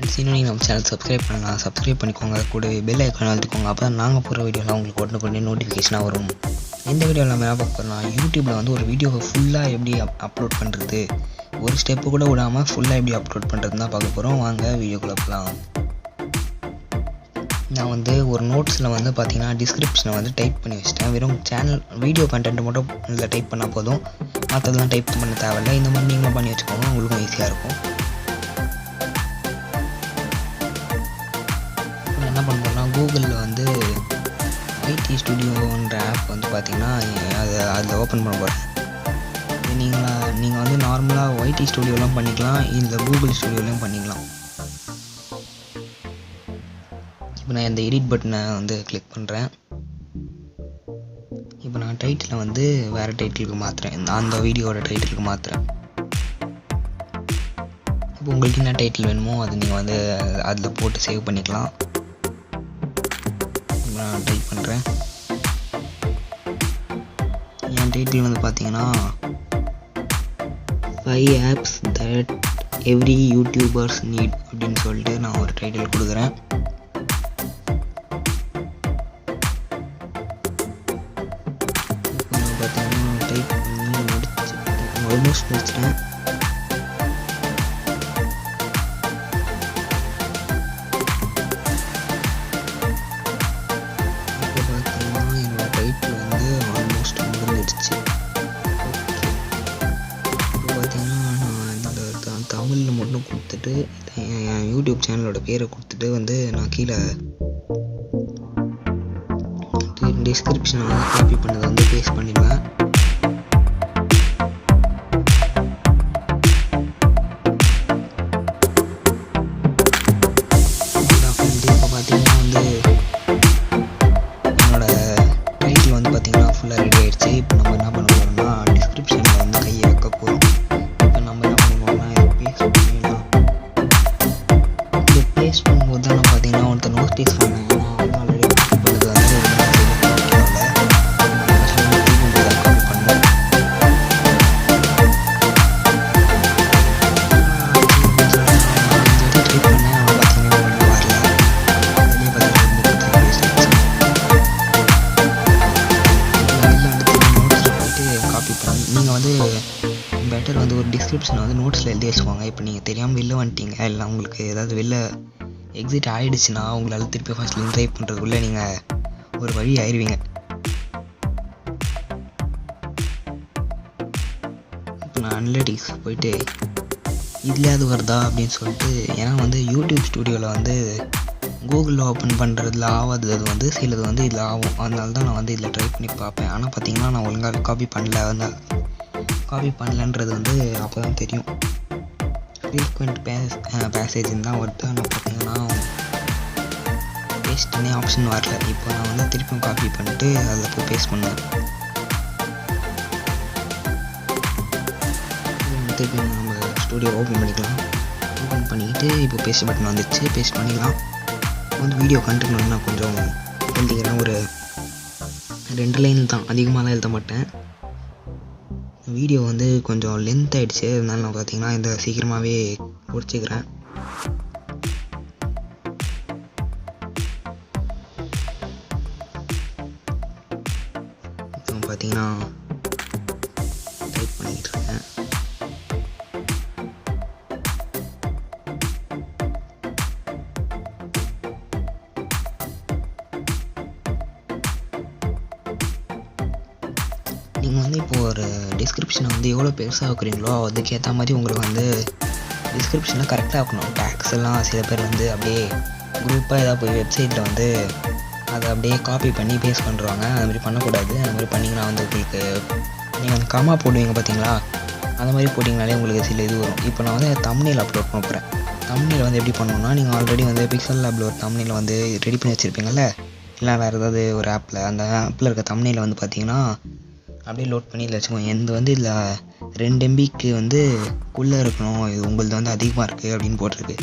Friends, இன்னும் நீங்கள் நம்ம சேனல் சப்ஸ்கிரைப் பண்ணிக்கோங்க. கூட பெல் ஐக்கான் அழுத்திக்கோங்க. அப்போ தான் நாங்கள் போகிற வீடியோலாம் உங்களுக்கு உடனே நோட்டிஃபிகேஷனாக வரும். இந்த வீடியோவில் நம்ம என்ன பார்க்க போகிறோம்னா, யூடியூப்பில் வந்து ஒரு வீடியோவை ஃபுல்லாக எப்படி அப்லோட் பண்ணுறது, ஒரு ஸ்டெப்பு கூட விடாமல் ஃபுல்லாக எப்படி அப்லோட் பண்ணுறதுன்னு தான் பார்க்க போகிறோம். வாங்க வீடியோக்குள்ளே போகலாம். நான் வந்து ஒரு நோட்ஸில் வந்து பார்த்தீங்கன்னா டிஸ்கிரிப்ஷனை வந்து டைப் பண்ணி வச்சிட்டேன். வெறும் சேனல் வீடியோ கண்டென்ட் மட்டும் இதில் டைப் பண்ணால் போதும், மற்றதெல்லாம் டைப் பண்ண தேவையில்லை. இந்த மாதிரி நீங்களும் பண்ணி வச்சுக்கோங்க, உங்களுக்கும் ஈஸியாக இருக்கும். என்ன பண்ணுறோம்னா, கூகுளில் வந்து ஐடி ஸ்டுடியோன்ற ஆப் வந்து பார்த்திங்கன்னா அதில் ஓப்பன் பண்ண போகிறேன். நீங்கள் வந்து நார்மலாக ஐடி ஸ்டுடியோலாம் பண்ணிக்கலாம், இல்லை கூகுள் ஸ்டுடியோலையும் பண்ணிக்கலாம். இப்போ நான் இந்த எடிட் பட்டனை வந்து கிளிக் பண்ணுறேன். இப்போ நான் டைட்டிலை வந்து வேறு டைட்டிலுக்கு மாற்றுறேன், அந்த வீடியோவோட டைட்டிலுக்கு மாற்றுறேன். இப்போ உங்களுக்கு என்ன டைட்டில் வேணுமோ அது நீங்கள் வந்து அதில் போட்டு சேவ் பண்ணிக்கலாம். நான் டைப் பண்ணுறேன். என் டைட்டில் வந்து பார்த்தீங்கன்னா 5 apps that every YouTubers need அப்படின்னு சொல்லிட்டு நான் ஒரு டைட்டில் கொடுக்குறேன். இப்போ நான் பார்த்தீங்கன்னா டைப் பண்ணி ஆல்மோஸ்ட் முடிச்சிட்டேன். தமிழில் மட்டும் கொடுத்துட்டு என் யூடியூப் சேனலோட பேரை கொடுத்துட்டு வந்து நான் கீழே டிஸ்கிரிப்ஷனை வந்து காப்பி பண்ணதை வந்து பேஸ்ட் பண்ணிடுவேன். இப்போ பார்த்தீங்கன்னா வந்து என்னோட டைட்டில் வந்து பார்த்தீங்கன்னா ஃபுல்லாக ரெடி ஆகிடுச்சு. இப்போ நம்ம என்ன பண்ண போகிறோம்னா, டிஸ்கிரிப்ஷனில் வந்து கையை வைக்க போகிறோம். இப்போ நம்ம என்ன பண்ணுவோம்னா பேஸ்ட் பண்ணும்போது தான் நான் பார்த்தீங்கன்னா ஒருத்தர் நோட்டீஸ் பண்ணேன். நான் ஆல்ரெடி காப்பி பண்ணது வந்து காப்பி பண்ணேன். ட்ரை பண்ணேன், ஆனால் பார்த்தீங்கன்னா ஒன்றும் வரல. அதுலேயே பார்த்தீங்கன்னா நோட்ஸில் போயிட்டு காப்பி பண்ணி நீங்கள் வந்து பெட்டர் வந்து ஒரு டிஸ்கிரிப்ஷனை வந்து நோட்ஸில் எழுதி வச்சுக்கோங்க. இப்போ நீங்கள் தெரியாமல் வெளில வந்துட்டீங்க, இல்லை உங்களுக்கு ஏதாவது வெளில எக்ஸிட் ஆகிடுச்சுன்னா உங்களால் திருப்பி ஃபஸ்ட்லேருந்து ட்ரை பண்ணுறதுக்குள்ளே நீங்கள் ஒரு வழி ஆயிடுவீங்க. இப்போ நான் அனலிட்டிக்ஸ் போயிட்டு இதுலையாவது வருதா அப்படின்னு சொல்லிட்டு, ஏன்னா வந்து யூடியூப் ஸ்டுடியோவில் வந்து கூகுளில் ஓப்பன் பண்ணுறதுல ஆகாதது வந்து சிலது வந்து இதில் ஆகும். அதனால தான் நான் வந்து இதில் ட்ரை பண்ணி பார்ப்பேன். ஆனால் பார்த்தீங்கன்னா நான் ஒழுங்காக காப்பி பண்ணலன்றது வந்து அப்போ தான் தெரியும். ஃப்ரீக்வெண்ட் பேசேஜ்னு தான் வருது. ஆனால் பார்த்தீங்கன்னா பேஸ்ட்னே ஆப்ஷன் வரல. இப்போ நான் வந்து திருப்பியும் காப்பி பண்ணிட்டு அதில் போய் பேஸ்ட் பண்ணுவேன். திருப்பி நம்ம ஸ்டுடியோ ஓப்பன் பண்ணிக்கலாம். ஓப்பன் பண்ணிக்கிட்டு இப்போ பேஸ்ட் பட்டன் வந்துச்சு, பேஸ்ட் பண்ணிக்கலாம். வந்து வீடியோ கண்டென்ட் வந்து நான் கொஞ்சம் எழுதிக்கிறேன். ஒரு 2 லைன் தான், அதிகமாகலாம் எழுத மாட்டேன். வீடியோ வந்து கொஞ்சம் லென்த் ஆகிடுச்சு, அதனால நான் பார்த்தீங்கன்னா இந்த சீக்கிரமாகவே முடிச்சுக்கிறேன். இப்போ பார்த்தீங்கன்னா டைப் பண்ணிக்கிட்டு இருக்கேன். நீங்கள் வந்து இப்போது ஒரு டிஸ்கிரிப்ஷனை வந்து எவ்வளோ பெருசாக வைக்கிறீங்களோ அதுக்கேற்ற மாதிரி உங்களுக்கு வந்து டிஸ்கிரிப்ஷனில் கரெக்டாக இருக்கணும். டேக்ஸ் எல்லாம் சில பேர் வந்து அப்படியே குரூப்பாக ஏதாவது போய் வெப்சைட்டில் வந்து அதை அப்படியே காப்பி பண்ணி பேஸ்ட் பண்ணுறாங்க. அது மாதிரி பண்ணக்கூடாது. அது மாதிரி பண்ணிங்கன்னா வந்து உங்களுக்கு நீங்கள் வந்து கமா போடுவீங்க பார்த்தீங்களா, அந்த மாதிரி போட்டிங்கனாலே உங்களுக்கு சில இது வரும். இப்போ நான் வந்து தம்ப்நெயில் அப்லோட் பண்ண போகிறேன். தம்ப்நெயில் வந்து எப்படி பண்ணணும்னா, நீங்கள் ஆல்ரெடி வந்து பிக்சல் லேபில் ஒரு தம்ப்நெயில் வந்து ரெடி பண்ணி வச்சுருப்பீங்கள்ல, இல்லை வேறு ஏதாவது ஒரு ஆப்பில், அந்த ஆப்பில் இருக்க தம்ப்நெயில் வந்து பார்த்தீங்கன்னா அப்படியே லோட் பண்ணி இதில் வச்சுக்கோங்க. எந்த வந்து இதில் 2 MBக்கு வந்து குள்ளே இருக்கணும், இது உங்களது வந்து அதிகமாக இருக்குது அப்படின்னு போட்டிருக்கு.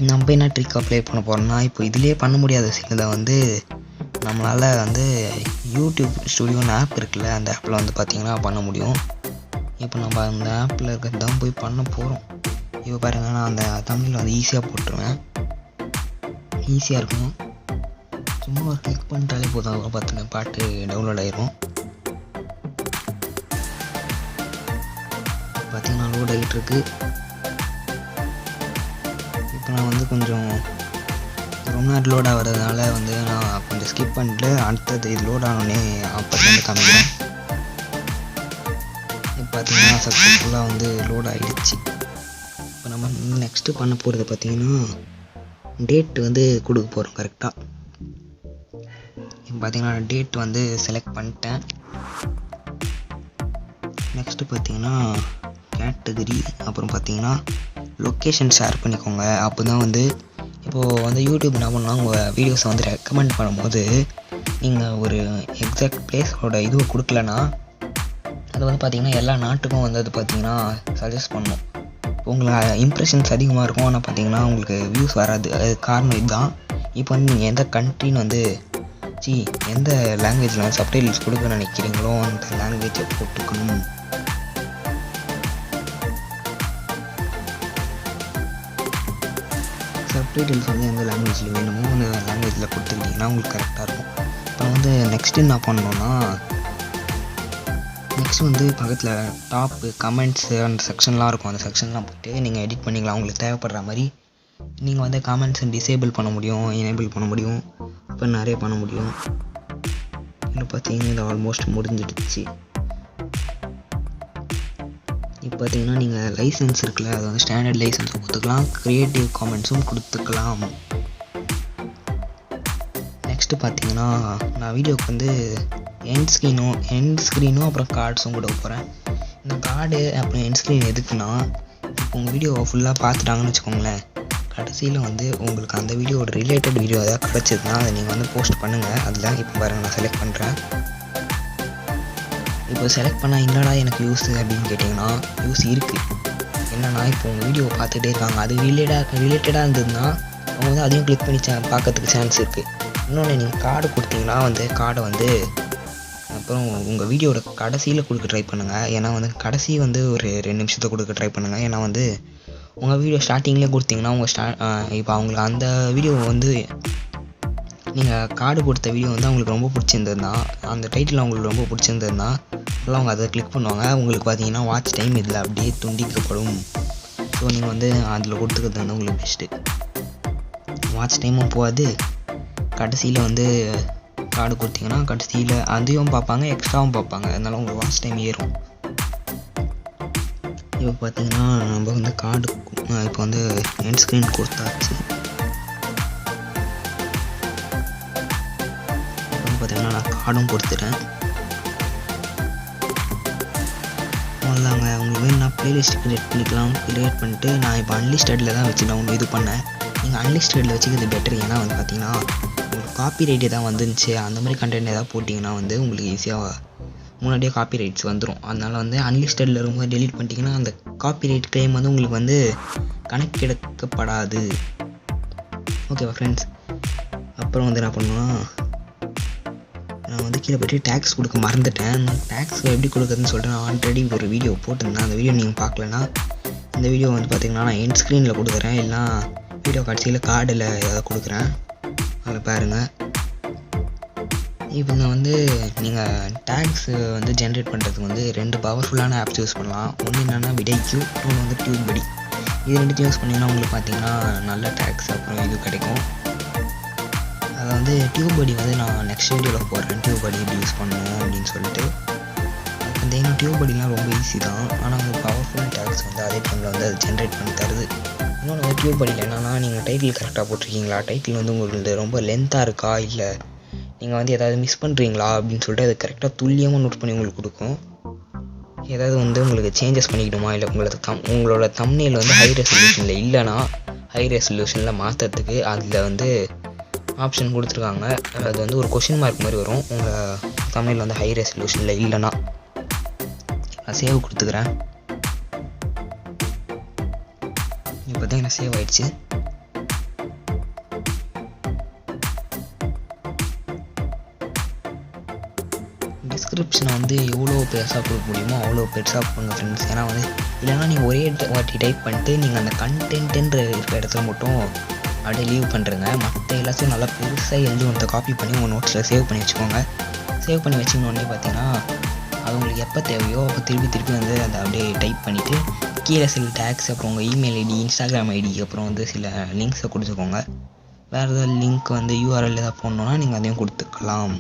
நம்ம என்ன ட்ரிக் அப்ளை பண்ண போகிறோம்னா, இப்போ இதிலே பண்ண முடியாத சிலதை வந்து நம்மளால் வந்து யூடியூப் ஸ்டுடியோன்னு ஆப் இருக்குல்ல, அந்த ஆப்பில் வந்து பார்த்திங்கன்னா பண்ண முடியும். இப்போ நம்ம அந்த ஆப்பில் இருக்கிறது தான் போய் பண்ண போகிறோம். இப்போ பாருங்கள், நான் அந்த தமிழில் வந்து ஈஸியாக போட்டுருவேன். ஈஸியாக இருக்கும். சும்மா ஒரு கிளிக் பண்ணிட்டாலே போதும், பார்த்துங்க பாட்டு டவுன்லோட் ஆயிரும். பார்த்தீங்கன்னா லோட் ஆகிட்டுருக்கு. இப்போ நான் வந்து கொஞ்சம் ரொம்ப நேரம் லோட் ஆகிறதுனால வந்து நான் கொஞ்சம் ஸ்கிப் பண்ணிட்டு அடுத்தது இது லோட் ஆனோடனே அப்போது காமிக்கிறேன். இப்போ பார்த்தீங்கன்னா சக்ஸஸ்ஃபுல்லாக வந்து லோட் ஆகிடுச்சு. இப்போ நம்ம நெக்ஸ்ட்டு பண்ண போகிறது பார்த்தீங்கன்னா டேட் வந்து கொடுக்க போகிறோம் கரெக்டாக. இப்போ பார்த்தீங்கன்னா டேட் வந்து செலக்ட் பண்ணிட்டேன். நெக்ஸ்ட்டு பார்த்தீங்கன்னா கேட்டகரி, அப்புறம் பார்த்தீங்கன்னா லொக்கேஷன் ஷேர் பண்ணிக்கோங்க. அப்போ தான் வந்து இப்போது வந்து யூடியூப் என்ன பண்ணால் உங்கள் வீடியோஸை வந்து ரெக்கமெண்ட் பண்ணும்போது நீங்கள் ஒரு எக்ஸாக்ட் பிளேஸோட இதுவை கொடுக்கலன்னா அது வந்து பார்த்திங்கன்னா எல்லா நாட்டுக்கும் வந்து அது பார்த்திங்கன்னா சஜஸ்ட் பண்ணும். உங்களுக்கு இம்ப்ரெஷன்ஸ் அதிகமாக இருக்கும், ஆனால் பார்த்திங்கன்னா உங்களுக்கு வியூஸ் வராது. அது காரணம் இதுதான். இப்போ வந்து நீங்கள் எந்த கண்ட்ரின்னு வந்து எந்த லாங்குவேஜில் சப்டைட்டில்ஸ் கொடுக்க நினைக்கிறீங்களோ அந்த லாங்குவேஜை போட்டுக்கணும். சப்டைட்டில்ஸ் வந்து எந்த லாங்குவேஜில் வேணுமோ அந்த லாங்குவேஜில் கொடுத்துக்கிட்டிங்கன்னா உங்களுக்கு கரெக்டாக இருக்கும். இப்போ வந்து நெக்ஸ்ட்டு என்ன பண்ணணுன்னா, நெக்ஸ்ட் வந்து பக்கத்தில் டாப்பு கமெண்ட்ஸு அந்த செக்ஷன்லாம் இருக்கும். அந்த செக்ஷன்லாம் போய்ட்டு நீங்கள் எடிட் பண்ணிக்கலாம். உங்களுக்கு தேவைப்படுற மாதிரி நீங்கள் வந்து கமெண்ட்ஸை டிசேபிள் பண்ண முடியும், எனேபிள் பண்ண முடியும், இப்போ நிறைய பண்ண முடியும். இதில் பார்த்தீங்கன்னா இது ஆல்மோஸ்ட் முடிஞ்சிடுச்சு. இப்போ பார்த்தீங்கன்னா நீங்கள் லைசன்ஸ் இருக்குல்ல, அது வந்து ஸ்டாண்டர்ட் லைசன்ஸும் கொடுத்துக்கலாம், க்ரியேட்டிவ் காமெண்ட்ஸும் கொடுத்துக்கலாம். நெக்ஸ்ட்டு பார்த்தீங்கன்னா நான் வீடியோவுக்கு வந்து எண்ட் ஸ்க்ரீனும் அப்புறம் கார்ட்ஸும் கொடுக்க போகிறேன். இந்த கார்டு அப்புறம் எண்ட் ஸ்க்ரீன் எதுக்குன்னா, இப்போ உங்கள் வீடியோவை ஃபுல்லாக பார்த்துட்டாங்கன்னு வச்சுக்கோங்களேன், கடைசியில் வந்து உங்களுக்கு அந்த வீடியோட ரிலேட்டட் வீடியோ ஏதாவது கிடச்சிதுன்னா அதை நீங்கள் வந்து போஸ்ட் பண்ணுங்கள். அதில் இப்போ பாருங்கள் நான் செலக்ட் பண்ணுறேன். இப்போ செலக்ட் பண்ணால் என்னடா எனக்கு யூஸ் அப்படின்னு கேட்டிங்கன்னா யூஸ் இருக்குது. என்னென்னா இப்போ உங்கள் வீடியோவை பார்த்துட்டே இருக்காங்க, அது ரிலேட்டடாக இருந்ததுன்னா அவங்க வந்து அதையும் கிளிக் பண்ணி பார்க்கறதுக்கு சான்ஸ் இருக்குது. இன்னொன்று நீங்கள் கார்டு கொடுத்தீங்கன்னா வந்து கார்டை வந்து அப்புறம் உங்கள் வீடியோட கடைசியில் கொடுக்க ட்ரை பண்ணுங்கள். ஏன்னா வந்து கடைசி வந்து ஒரு 2 நிமிஷத்தை கொடுக்க ட்ரை பண்ணுங்கள். ஏன்னா வந்து உங்கள் வீடியோ ஸ்டார்டிங்லேயே கொடுத்தீங்கன்னா இப்போ அவங்களுக்கு அந்த வீடியோ வந்து நீங்கள் கார்டு கொடுத்த வீடியோ வந்து அவங்களுக்கு ரொம்ப பிடிச்சிருந்ததுன்னா, அந்த டைட்டில் அவங்களுக்கு ரொம்ப பிடிச்சிருந்ததுன்னா அதெல்லாம் அவங்க அதை கிளிக் பண்ணுவாங்க. உங்களுக்கு பார்த்தீங்கன்னா வாட்ச் டைம் இதில் அப்படியே துண்டிக்கப்படும். ஸோ நீங்கள் வந்து அதில் கொடுத்துக்கிறது வந்து உங்களுக்கு பெஸ்ட்டு. வாட்ச் டைமும் போகாது, கடைசியில் வந்து கார்டு கொடுத்தீங்கன்னா கடைசியில் அதையும் பார்ப்பாங்க, எக்ஸ்ட்ராவும் பார்ப்பாங்க. அதனால உங்களுக்கு வாட்ச் டைம் ஏறும். இப்போ பார்த்தீங்கன்னா நம்ம வந்து கார்டு இப்போ வந்து எண்ட் ஸ்க்ரீன் கொடுத்தாச்சு. இப்போ வந்து பார்த்தீங்கன்னா நான் கார்டும் கொடுத்துட்டேன். அவ்வளோதாங்க. உங்களுக்கு வேணும் நான் ப்ளேலிஸ்ட் க்ரியேட் பண்ணிக்கலாம். க்ரியேட் பண்ணிட்டு நான் இப்போ அன்லிஸ்டடில் தான் வச்சு நான் இது பண்ணேன். நீங்கள் அன்லிஸ்டடில் வச்சுக்கிறது பெட்டர். ஏன்னா வந்து பார்த்தீங்கன்னா உங்களுக்கு காப்பி ரைட் எதாவது வந்துருந்துச்சு, அந்த மாதிரி கண்டென்ட் எதாவது போட்டிங்கன்னா வந்து உங்களுக்கு ஈஸியாக முன்னாடியே காப்பி ரைட்ஸ் வந்துடும். அதனால் வந்து அன்லிஸ்டடில் இருக்கும்போது டெலீட் பண்ணிட்டீங்கன்னா அந்த காப்பி ரைட் கிளைம் வந்து உங்களுக்கு வந்து கணக்கெடுக்கப்படாது. ஓகேவா ஃப்ரெண்ட்ஸ்? அப்புறம் வந்து என்ன பண்ணணும்னா, நான் வந்து கீழே போய்ட்டு டேக்ஸ் கொடுக்க மறந்துட்டேன். நான் டேக்ஸ் எப்படி கொடுக்குறதுன்னு சொல்லிட்டு நான் ஆல்ரெடி ஒரு வீடியோ போட்டிருந்தேன். அந்த வீடியோ நீங்கள் பார்க்கலன்னா இந்த வீடியோ வந்து பார்த்திங்கன்னா நான் எண்ட் ஸ்க்ரீனில் கொடுக்குறேன், இல்லைனா வீடியோ கடைசியில் கார்டில் ஏதாவது கொடுக்குறேன், அதில் பாருங்கள். இப்போ வந்து நீங்கள் டேக்ஸ் வந்து ஜென்ரேட் பண்ணுறதுக்கு வந்து 2 பவர்ஃபுல்லான ஆப்ஸ் யூஸ் பண்ணலாம். ஒன்று என்னென்னா விடைக்யூ, இன்னொன்று வந்து டியூப்படி. இது 2த்தையும் யூஸ் பண்ணிங்கன்னா உங்களுக்கு பார்த்தீங்கன்னா நல்ல டேக்ஸ் அப்புறம் இது கிடைக்கும். அதை வந்து டியூப்படி வந்து நான் நெக்ஸ்ட் வீடியோவில் போடுறேன், டியூப்படி எப்படி யூஸ் பண்ணணும் அப்படின்னு சொல்லிட்டு. பார்த்தீங்கன்னா டியூப்படிலாம் ரொம்ப ஈஸி தான், ஆனால் வந்து பவர்ஃபுல் டேக்ஸ் வந்து அதே டைமில் வந்து அது ஜென்ரேட் பண்ணி தருது. இன்னொன்று வந்து டியூப்படியில் என்னென்னா நீங்கள் டைட்டில் கரெக்டாக போட்டிருக்கீங்களா, டைட்டில் வந்து உங்களுக்கு ரொம்ப லென்த்தாக இருக்கா, இல்லை நீங்கள் வந்து எதாவது மிஸ் பண்ணுறீங்களா அப்படின்னு சொல்லிட்டு அது கரெக்டாக துல்லியமாக நோட் பண்ணி உங்களுக்கு கொடுக்கும். ஏதாவது வந்து உங்களுக்கு சேஞ்சஸ் பண்ணிக்கணுமா, இல்லை உங்களோட தம்ப்நெயில் வந்து ஹை ரெசல்யூஷனில் இல்லைனா ஹை ரெசல்யூஷனில் மாற்றுறதுக்கு அதில் வந்து ஆப்ஷன் கொடுத்துருக்காங்க. அது வந்து ஒரு கொஷின் மார்க் மாதிரி வரும் உங்கள் தம்ப்நெயில் வந்து ஹை ரெசல்யூஷனில் இல்லைனா. நான் சேவ் கொடுத்துக்கிறேன். இப்போ தான் எனக்கு சேவ் ஆகிடுச்சு. டிஸ்கிரிப்ஷனை வந்து எவ்வளோ பெருசாக கொடுக்க முடியுமோ அவ்வளோ பெருசாக கொடுங்க ஃப்ரெண்ட்ஸ். ஏன்னா வந்து இல்லைனா நீங்கள் ஒரே வாட்டி டைப் பண்ணிட்டு நீங்கள் அந்த கண்டென்ட்டுன்ற இருக்கிற இடத்துல மட்டும் அப்படியே லீவ் பண்ணுறங்க. மற்ற எல்லாத்தையும் நல்லா பெருசாக எழுதி ஒன்று காப்பி பண்ணி உங்கள் நோட்ஸில் சேவ் பண்ணி வச்சுக்கோங்க. சேவ் பண்ணி வச்சுக்கணுன்னே பார்த்தீங்கன்னா அது உங்களுக்கு எப்போ தேவையோ அப்போ திருப்பி வந்து அதை அப்படியே டைப் பண்ணிவிட்டு கீழே சில டேக்ஸ், அப்புறம் உங்கள் இமெயில் ஐடி, இன்ஸ்டாகிராம் ஐடி, அப்புறம் வந்து சில லிங்க்ஸை கொடுத்துக்கோங்க. வேறு ஏதாவது லிங்க் வந்து யூஆர்எல் எதாவது போடணுன்னா நீங்கள் அதையும் கொடுத்துக்கலாம்.